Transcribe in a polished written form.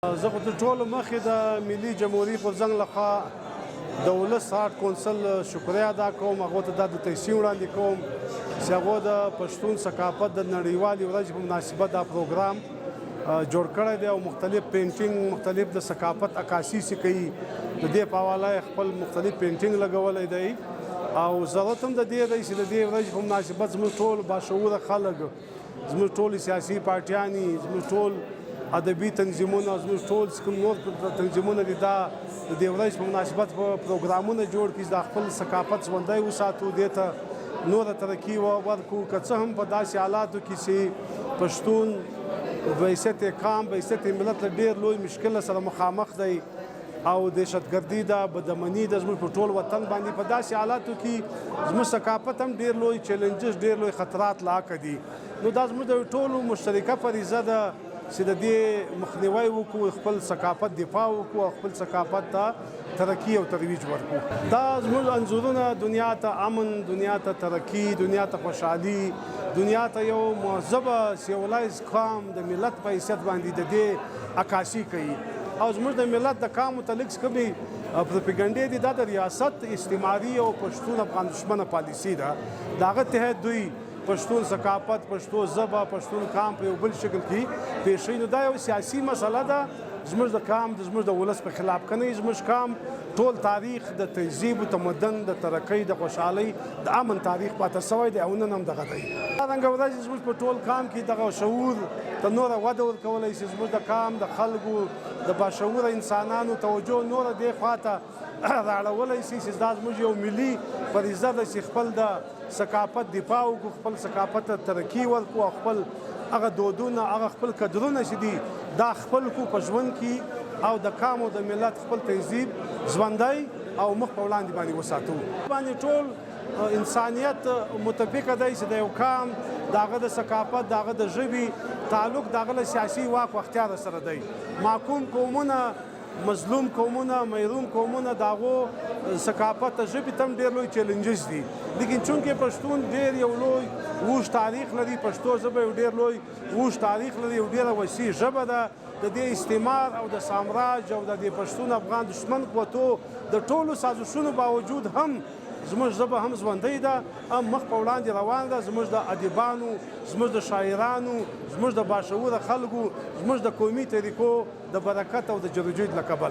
زه خو د ټولو مخې د ملي جمهوریت غورځنګ لخوا د ولس آرټ کونسل شکریه ادا کوم. هغو ته دا د تحسین وړاندې کوم چې هغو د پښتون ثقافت د نړیوالې ورځې په مناسبت دا پروګرام جوړ کړی دی او مختلف پینټینګ مختلف د ثقافت عکاسي چې کوي د دې په حواله خپل مختلف پینټینګ لګولی دی او ضرورت هم د دې دی چې د دې ورځې په مناسبت زموږ ټول باشعوره خلک، زموږ ټول سیاسي پارټیانې، زموږ ټول ادبي تنظیمونه، زموږ ټول کوم نور تنظیمونه دي دا د دې ورځې په مناسبت پروګرامونه جوړ کړي چې د خپل ثقافت ژوندی وساتو، دې ته نوره ترقي ورکړو. که څه هم په داسې حالاتو کې چې پښتون بعثت قام بعثت ملت له ډېر لوی مشکل سره مخامخ دی او دهشتګردي ده، بدامني ده زموږ په ټول وطن باندې. په داسې حالاتو کې زموږ ثقافت هم ډېر لوی چیلنجز، ډېر لوی خطرات لاحقه دي. نو دا زموږ د ټولو مشترکه فریضه ده چې د دې مخنیوی وکړو، خپل ثقافت دفاع وکړو او خپل ثقافت ته ترقي او ترویج ورکړو. دا زموږ انځورونه دنیا ته امن، دنیا ته ترقي، دنیا ته خوشحالي، دنیا ته یو مهذبه سیولایز قام د ملت په حیثیت باندې د دې عکاسي کوي. او زموږ د ملت د قام متعلق کومې پروپیګنډې دي دا د ریاست استعماري او پښتون افغان دشمنه پالیسي ده. د هغه تحت دوی پښتون ثقافت، پښتو ژبه، پښتون قام په یو بل شکل کې پیښوي. نو دا یو سیاسي مسله ده زموږ د قام زموږ د ولس په خلاف کنه. زموږ قام ټول تاریخ د تهذیب و تمدن د ترقۍ د خوشحالۍ د امن تاریخ پاتې سوی دی او نن هم دغه دی. څرنګه ورځې زموږ په ټول قام کې دغه شعور ته نوره وده ورکولی شي، زموږ د قام د خلکو د باشعوره انسانانو توجه نوره دې خواته راړولی شي چې دا زموږ یو ملي فریضه ده چې خپل د ثقافت دفاع وکړو، خپل ثقافت ته ترقي ورکړو او خپل هغه دودونه، هغه خپل قدرونه چې دي دا خپل کو په ژوند کې او د قام او د ملت خپل تهذیب ژوندی او مخ په وړاندې باندې وساتو. باندې ټول انسانیت متفقه دی چې د یو قام د هغه د ثقافت، د هغه د ژبې تعلق د هغه له سیاسي واک او اختیار سره دی. محکوم قومونه، مظلوم قومونه، محروم قومونه د هغو ثقافت ژبې ته هم ډېر لوی چیلنجز دي. لیکن چونکې پښتون ډېر یو لوی اوږد تاریخ لري، پښتو ژبه یو ډېر لوی اوږد تاریخ لري، یو ډېره وسیع ژبه ده. د دې استعمار او د سامراج او د دې پښتون افغان دشمن قوتو د ټولو سازشونو باوجود هم زموږ ژبه هم ژوندۍ ده، هم مخ په وړاندې روانه ده. زموږ د ادیبانو، زموږ د شاعرانو، زموږ د باشعوره خلکو، زموږ د قومي طریقو د برکت او د جدوجہد له کبله.